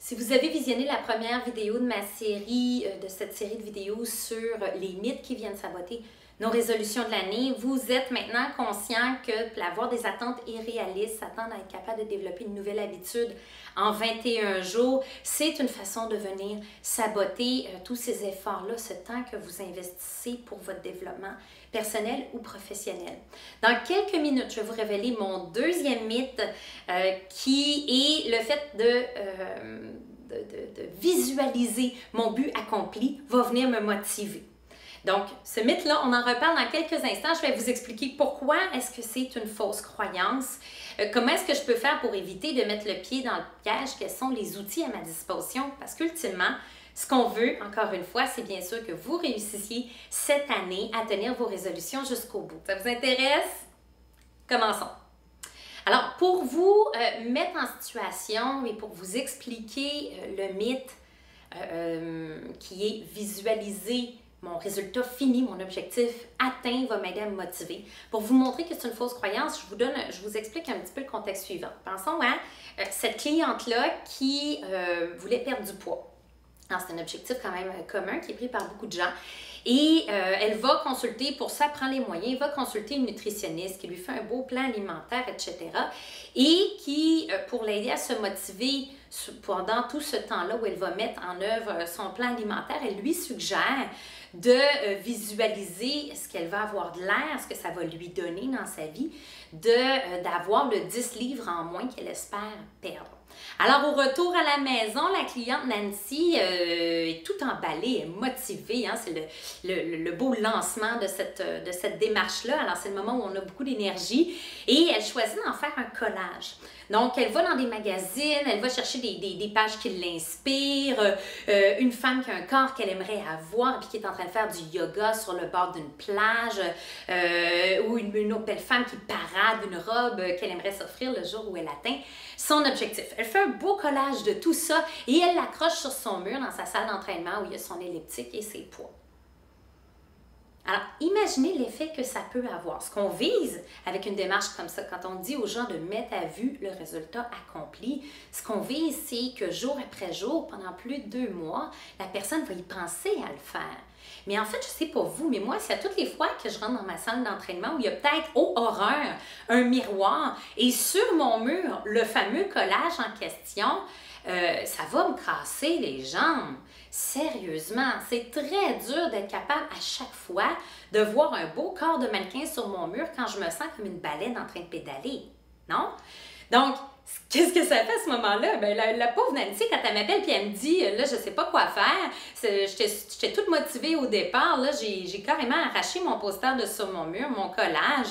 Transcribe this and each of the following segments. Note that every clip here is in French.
Si vous avez visionné la première vidéo de ma série, de cette série de vidéos sur les mythes qui viennent saboter nos résolutions de l'année, vous êtes maintenant conscient que avoir des attentes irréalistes, s'attendre à être capable de développer une nouvelle habitude en 21 jours, c'est une façon de venir saboter tous ces efforts-là, ce temps que vous investissez pour votre développement personnel ou professionnel. Dans quelques minutes, je vais vous révéler mon deuxième mythe qui est le fait de visualiser mon but accompli va venir me motiver. Donc, ce mythe-là, on en reparle dans quelques instants. Je vais vous expliquer pourquoi est-ce que c'est une fausse croyance, comment est-ce que je peux faire pour éviter de mettre le pied dans le piège, quels sont les outils à ma disposition, parce qu'ultimement, ce qu'on veut, encore une fois, c'est bien sûr que vous réussissiez cette année à tenir vos résolutions jusqu'au bout. Ça vous intéresse? Commençons. Alors, pour vous mettre en situation et pour vous expliquer le mythe qui est visualiser mon résultat fini, mon objectif atteint va m'aider à me motiver. Pour vous montrer que c'est une fausse croyance, je vous explique un petit peu le contexte suivant. Pensons à cette cliente-là qui voulait perdre du poids. C'est un objectif quand même commun qui est pris par beaucoup de gens. Et elle va consulter, pour ça, elle prend les moyens, elle va consulter une nutritionniste qui lui fait un beau plan alimentaire, etc. Et qui, pour l'aider à se motiver pendant tout ce temps-là où elle va mettre en œuvre son plan alimentaire, elle lui suggère de visualiser ce qu'elle va avoir de l'air, ce que ça va lui donner dans sa vie, d'avoir le 10 livres en moins qu'elle espère perdre. Alors, au retour à la maison, la cliente Nancy est tout emballée, motivée. Hein? C'est le beau lancement de cette démarche-là. Alors, c'est le moment où on a beaucoup d'énergie et elle choisit d'en faire un collage. Donc, elle va dans des magazines, elle va chercher des pages qui l'inspirent, une femme qui a un corps qu'elle aimerait avoir et qui est en train de faire du yoga sur le bord d'une plage, ou une autre belle femme qui parade une robe qu'elle aimerait s'offrir le jour où elle atteint son objectif. Elle fait un beau collage de tout ça et elle l'accroche sur son mur dans sa salle d'entraînement où il y a son elliptique et ses poids. Alors, imaginez l'effet que ça peut avoir. Ce qu'on vise avec une démarche comme ça, quand on dit aux gens de mettre à vue le résultat accompli, ce qu'on vise, c'est que jour après jour, pendant plus de 2 mois, la personne va y penser à le faire. Mais en fait, je sais pas vous, mais moi, c'est à toutes les fois que je rentre dans ma salle d'entraînement où il y a peut-être, oh horreur, un miroir et sur mon mur, le fameux collage en question, ça va me casser les jambes. Sérieusement, c'est très dur d'être capable à chaque fois de voir un beau corps de mannequin sur mon mur quand je me sens comme une baleine en train de pédaler. Non? Donc, qu'est-ce que ça fait à ce moment-là? Ben, la pauvre Nancy, quand elle m'appelle et elle me dit, là, je sais pas quoi faire, j'étais toute motivée au départ, là, j'ai carrément arraché mon poster de sur mon mur, mon collage,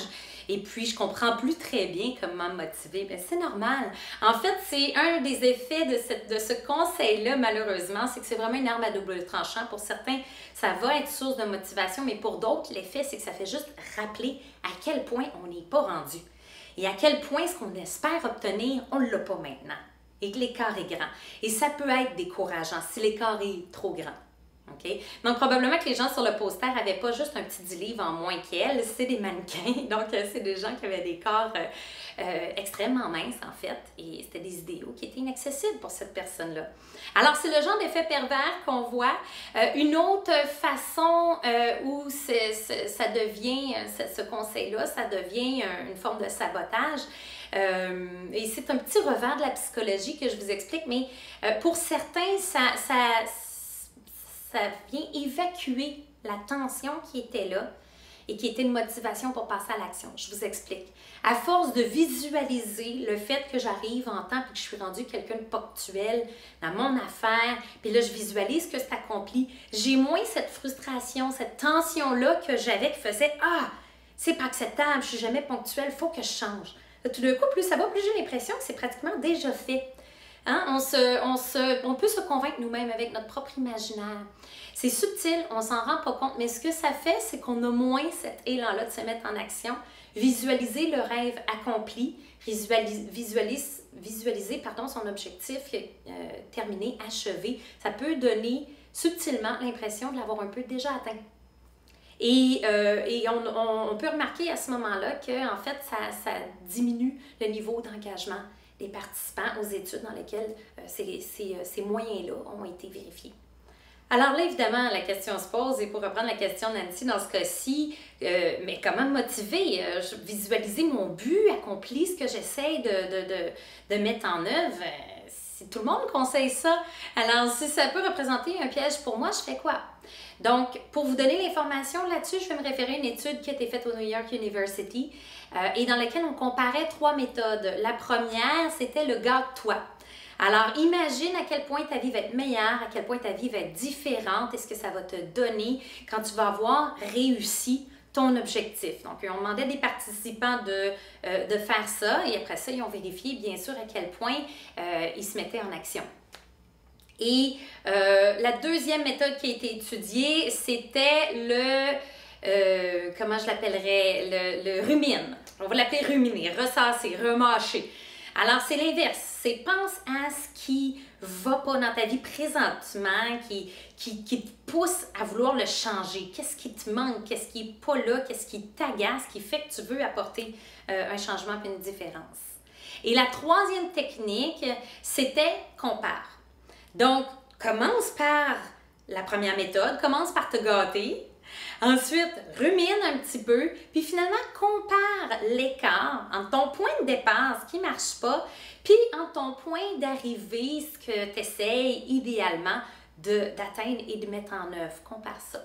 et puis je comprends plus très bien comment me motiver. Ben, c'est normal. En fait, c'est un des effets de ce conseil-là, malheureusement, c'est que c'est vraiment une arme à double tranchant. Pour certains, ça va être source de motivation, mais pour d'autres, l'effet, c'est que ça fait juste rappeler à quel point on n'est pas rendu. Et à quel point ce qu'on espère obtenir, on ne l'a pas maintenant. Et que l'écart est grand. Et ça peut être décourageant si l'écart est trop grand. Okay? Donc, probablement que les gens sur le poster n'avaient pas juste un petit 10 livres en moins qu'elle, c'est des mannequins. Donc, c'est des gens qui avaient des corps extrêmement minces, en fait. Et c'était des idéaux qui étaient inaccessibles pour cette personne-là. Alors, c'est le genre d'effet pervers qu'on voit. Une autre façon où ça devient, ce conseil-là, ça devient une forme de sabotage. Et c'est un petit revers de la psychologie que je vous explique, mais pour certains, ça vient évacuer la tension qui était là et qui était une motivation pour passer à l'action. Je vous explique. À force de visualiser le fait que j'arrive en temps et que je suis rendue quelqu'un de ponctuel dans mon affaire, puis là, je visualise que c'est accompli, j'ai moins cette frustration, cette tension-là que j'avais qui faisait « Ah, c'est pas acceptable, je suis jamais ponctuelle, il faut que je change. » Tout d'un coup, plus ça va, plus j'ai l'impression que c'est pratiquement déjà fait. Hein? On peut se convaincre nous-mêmes avec notre propre imaginaire. C'est subtil, on s'en rend pas compte, mais ce que ça fait, c'est qu'on a moins cet élan-là de se mettre en action, visualiser le rêve accompli, visualiser son objectif terminé, achevé. Ça peut donner subtilement l'impression de l'avoir un peu déjà atteint. Et on peut remarquer à ce moment-là que en fait, ça diminue le niveau d'engagement les participants aux études dans lesquelles ces moyens-là ont été vérifiés. Alors là, évidemment, la question se pose, et pour reprendre la question de Nancy dans ce cas-ci, mais comment me motiver, visualiser mon but, accomplir ce que j'essaie de mettre en œuvre? Si tout le monde conseille ça, alors si ça peut représenter un piège pour moi, je fais quoi? Donc, pour vous donner l'information là-dessus, je vais me référer à une étude qui a été faite au New York University et dans laquelle on comparait 3 méthodes. La première, c'était le garde-toi. Alors, imagine à quel point ta vie va être meilleure, à quel point ta vie va être différente et ce que ça va te donner quand tu vas avoir réussi ton objectif. Donc, on demandait des participants de faire ça et après ça, ils ont vérifié bien sûr à quel point ils se mettaient en action. Et la deuxième méthode qui a été étudiée, c'était comment je l'appellerais, le rumine. On va l'appeler ruminer, ressasser, remâcher. Alors, c'est l'inverse. C'est pense à ce qui va pas dans ta vie présentement, qui te pousse à vouloir le changer. Qu'est-ce qui te manque? Qu'est-ce qui n'est pas là? Qu'est-ce qui t'agace? Qui fait que tu veux apporter un changement et une différence? Et la troisième technique, c'était compare. Donc, commence par la première méthode, commence par te gâter. Ensuite, rumine un petit peu, puis finalement, compare l'écart entre ton point de départ, ce qui ne marche pas, puis entre ton point d'arrivée, ce que tu essaies idéalement d'atteindre et de mettre en œuvre. Compare ça.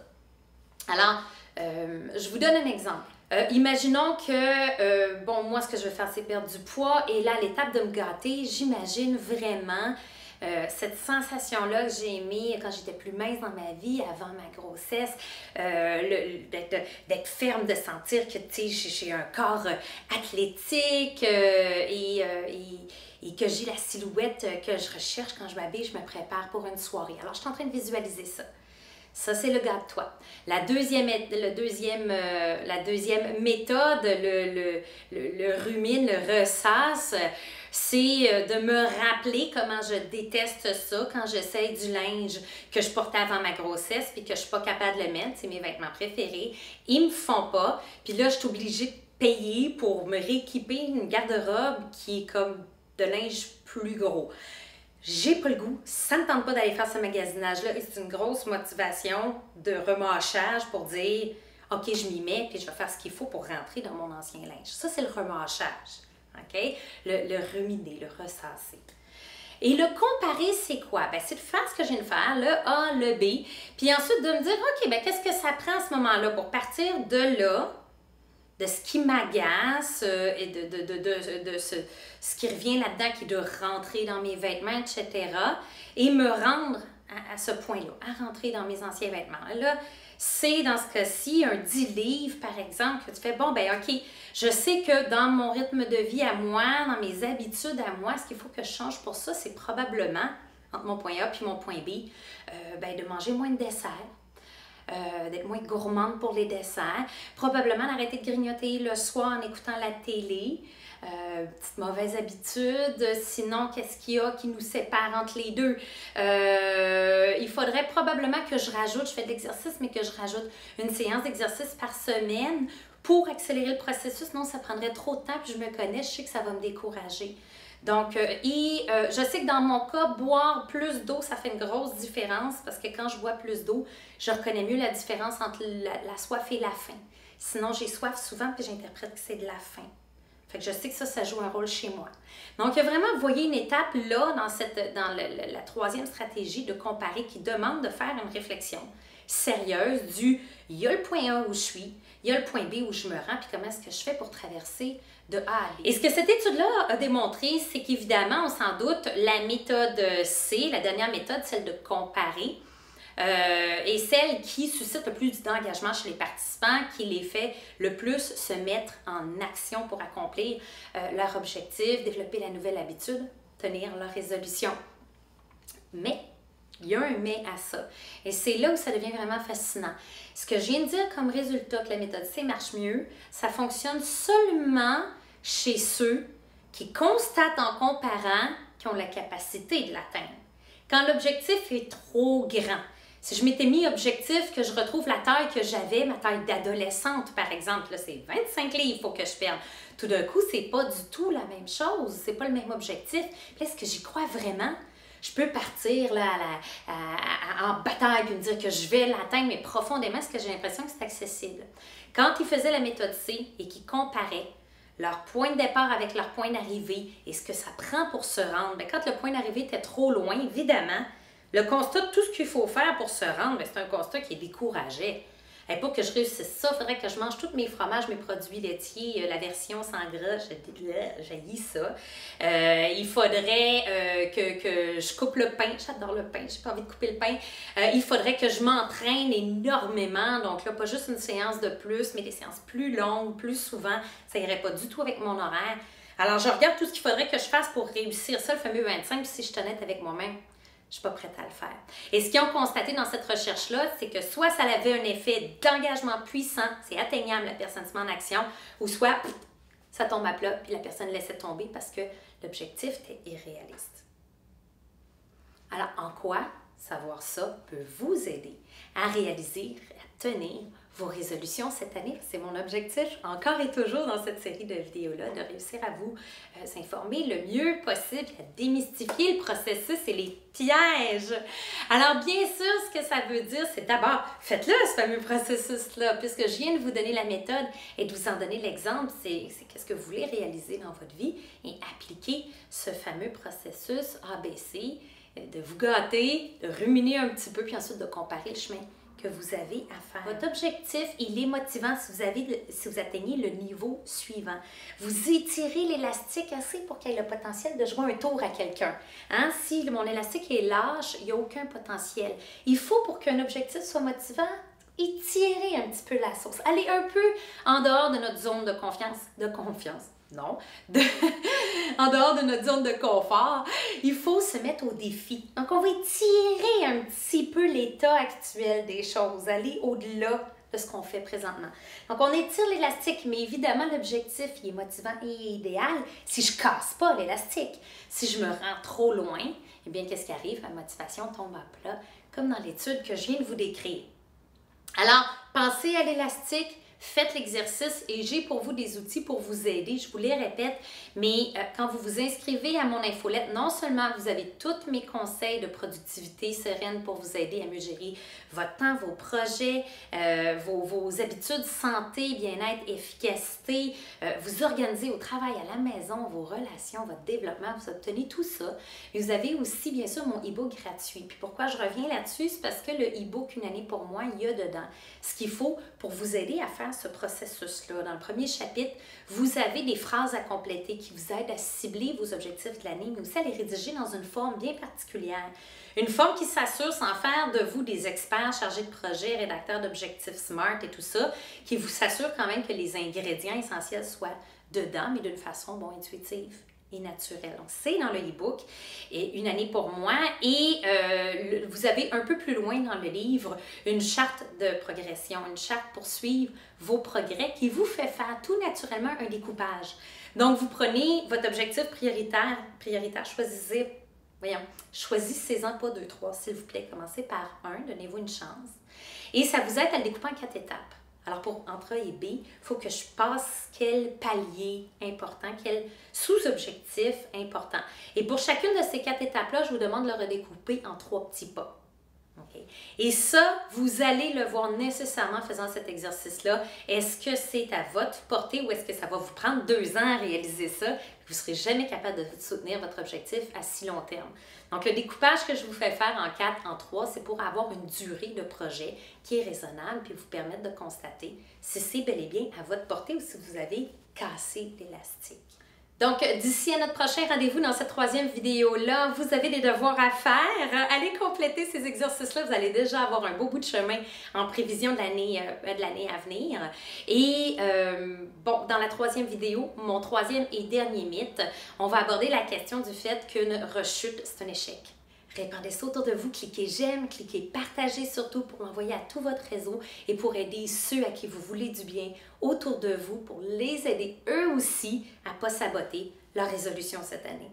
Alors, je vous donne un exemple. Imaginons que, moi, ce que je veux faire, c'est perdre du poids, et là, à l'étape de me gâter, j'imagine vraiment cette sensation-là que j'ai aimée quand j'étais plus mince dans ma vie, avant ma grossesse, d'être ferme, de sentir que j'ai un corps athlétique et que j'ai la silhouette que je recherche quand je m'habille, je me prépare pour une soirée. Alors, je suis en train de visualiser ça. Ça, c'est le garde-toi. La deuxième méthode, le rumine, le ressasse, c'est de me rappeler comment je déteste ça quand j'essaie du linge que je portais avant ma grossesse puis que je suis pas capable de le mettre. C'est mes vêtements préférés. Ils me font pas. Puis là, je suis obligée de payer pour me rééquiper une garde-robe qui est comme de linge plus gros. J'ai pas le goût, ça ne me tente pas d'aller faire ce magasinage-là et c'est une grosse motivation de remâchage pour dire « OK, je m'y mets puis je vais faire ce qu'il faut pour rentrer dans mon ancien linge. » Ça, c'est le remâchage, OK? Le ruminer, le ressasser. Et le comparer, c'est quoi? Ben, c'est de faire ce que j'ai de faire, le A, le B, puis ensuite de me dire « OK, ben, qu'est-ce que ça prend à ce moment-là pour partir de là? » de ce qui m'agace et de ce qui revient là-dedans, qui est de rentrer dans mes vêtements, etc. Et me rendre à ce point-là, à rentrer dans mes anciens vêtements. Là, c'est dans ce cas-ci un 10 livres, par exemple, que tu fais, bon, ben OK, je sais que dans mon rythme de vie à moi, dans mes habitudes à moi, ce qu'il faut que je change pour ça, c'est probablement, entre mon point A puis mon point B, de manger moins de dessert. D'être moins gourmande pour les desserts, probablement d'arrêter de grignoter le soir en écoutant la télé, petite mauvaise habitude, sinon qu'est-ce qu'il y a qui nous sépare entre les deux? Il faudrait probablement que je rajoute, je fais de l'exercice, mais que je rajoute une séance d'exercice par semaine pour accélérer le processus, sinon ça prendrait trop de temps, puis je me connais, je sais que ça va me décourager. Donc, je sais que dans mon cas, boire plus d'eau, ça fait une grosse différence parce que quand je bois plus d'eau, je reconnais mieux la différence entre la soif et la faim. Sinon, j'ai soif souvent puis j'interprète que c'est de la faim. Fait que je sais que ça joue un rôle chez moi. Donc, il y a vraiment, vous voyez, une étape là dans la troisième stratégie de comparer qui demande de faire une réflexion sérieuse il y a le point A où je suis, il y a le point B où je me rends, puis comment est-ce que je fais pour traverser de A à B. Et ce que cette étude-là a démontré, c'est qu'évidemment, on s'en doute, la méthode C, la dernière méthode, celle de comparer, est celle qui suscite le plus d'engagement chez les participants, qui les fait le plus se mettre en action pour accomplir leur objectif, développer la nouvelle habitude, tenir leur résolution. Mais il y a un mais à ça. Et c'est là où ça devient vraiment fascinant. Ce que je viens de dire comme résultat que la méthode C marche mieux, ça fonctionne seulement chez ceux qui constatent en comparant qu'ils ont la capacité de l'atteindre. Quand l'objectif est trop grand, Si je m'étais mis objectif que je retrouve la taille que j'avais, ma taille d'adolescente par exemple, là c'est 25 livres, il faut que je perde. Tout d'un coup, c'est pas du tout la même chose, c'est pas le même objectif. Est-ce que j'y crois vraiment? Je peux partir là, en bataille et me dire que je vais l'atteindre, mais profondément, est-ce que j'ai l'impression que c'est accessible? Quand ils faisaient la méthode C et qu'ils comparaient leur point de départ avec leur point d'arrivée et ce que ça prend pour se rendre, bien, quand le point d'arrivée était trop loin, évidemment, le constat de tout ce qu'il faut faire pour se rendre, c'est un constat qui décourageait. Et pour que je réussisse ça, il faudrait que je mange tous mes fromages, mes produits laitiers, la version sans gras, j'haïs ça. Il faudrait que je coupe le pain, j'adore le pain, j'ai pas envie de couper le pain. Il faudrait que je m'entraîne énormément, donc là, pas juste une séance de plus, mais des séances plus longues, plus souvent, ça irait pas du tout avec mon horaire. Alors, je regarde tout ce qu'il faudrait que je fasse pour réussir ça, le fameux 25, puis si je suis honnête avec moi-même, je ne suis pas prête à le faire. Et ce qu'ils ont constaté dans cette recherche-là, c'est que soit ça avait un effet d'engagement puissant, c'est atteignable, la personne se met en action, ou soit ça tombe à plat, puis la personne laissait tomber parce que l'objectif était irréaliste. Alors, en quoi savoir ça peut vous aider à réaliser, à tenir vos résolutions cette année? C'est mon objectif, encore et toujours dans cette série de vidéos-là, de réussir à vous informer le mieux possible, à démystifier le processus et les pièges. Alors, bien sûr, ce que ça veut dire, c'est d'abord, faites-le, ce fameux processus-là, puisque je viens de vous donner la méthode et de vous en donner l'exemple, c'est qu'est-ce que vous voulez réaliser dans votre vie et appliquer ce fameux processus ABC, de vous gâter, de ruminer un petit peu, puis ensuite de comparer le chemin que vous avez à faire. Votre objectif, il est motivant si vous atteignez le niveau suivant. Vous étirez l'élastique assez pour qu'il y ait le potentiel de jouer un tour à quelqu'un. Hein? Si mon élastique est lâche, il n'y a aucun potentiel. Il faut, pour qu'un objectif soit motivant, étirer un petit peu la sauce. Aller un peu en dehors de notre zone de confiance. Non, en dehors de notre zone de confort, il faut se mettre au défi. Donc, on va étirer un petit peu l'état actuel des choses, aller au-delà de ce qu'on fait présentement. Donc, on étire l'élastique, mais évidemment, l'objectif, il est motivant et idéal si je casse pas l'élastique. Si je me rends trop loin, eh bien, qu'est-ce qui arrive? La motivation tombe à plat, comme dans l'étude que je viens de vous décrire. Alors, pensez à l'élastique. Faites l'exercice et j'ai pour vous des outils pour vous aider. Je vous les répète, mais quand vous vous inscrivez à mon infolette, non seulement vous avez tous mes conseils de productivité sereine pour vous aider à mieux gérer votre temps, vos projets, vos habitudes santé, bien-être, efficacité, vous organisez au travail, à la maison, vos relations, votre développement, vous obtenez tout ça. Et vous avez aussi, bien sûr, mon e-book gratuit. Puis pourquoi je reviens là-dessus? C'est parce que le e-book Une année pour moi, il y a dedans ce qu'il faut pour vous aider à faire ce processus-là. Dans le premier chapitre, vous avez des phrases à compléter qui vous aident à cibler vos objectifs de l'année, mais aussi à les rédiger dans une forme bien particulière. Une forme qui s'assure, sans faire de vous des experts chargés de projets, rédacteurs d'objectifs SMART et tout ça, qui vous s'assure quand même que les ingrédients essentiels soient dedans, mais d'une façon intuitive et naturel. Donc, c'est dans le e-book et Une année pour moi. Et vous avez un peu plus loin dans le livre une charte de progression, une charte pour suivre vos progrès qui vous fait faire tout naturellement un découpage. Donc, vous prenez votre objectif prioritaire, choisissez-en pas 2, 3, s'il vous plaît. Commencez par 1, donnez-vous une chance. Et ça vous aide à le découper en 4 étapes. Alors, entre A et B, il faut que je passe quel palier important, quel sous-objectif important. Et pour chacune de ces 4 étapes-là, je vous demande de le redécouper en 3 petits pas. Okay? Et ça, vous allez le voir nécessairement en faisant cet exercice-là. Est-ce que c'est à votre portée ou est-ce que ça va vous prendre 2 ans à réaliser ça? Vous ne serez jamais capable de soutenir votre objectif à si long terme. Donc, le découpage que je vous fais faire en 4, en 3, c'est pour avoir une durée de projet qui est raisonnable puis vous permettre de constater si c'est bel et bien à votre portée ou si vous avez cassé l'élastique. Donc, d'ici à notre prochain rendez-vous dans cette 3e vidéo-là, vous avez des devoirs à faire. Allez compléter ces exercices-là. Vous allez déjà avoir un beau bout de chemin en prévision de l'année à venir. Et bon, dans la 3e vidéo, mon 3e et dernier mythe, on va aborder la question du fait qu'une rechute, c'est un échec. Répandez ça autour de vous, cliquez j'aime, cliquez partagez surtout pour l'envoyer à tout votre réseau et pour aider ceux à qui vous voulez du bien autour de vous, pour les aider eux aussi à ne pas saboter leur résolution cette année.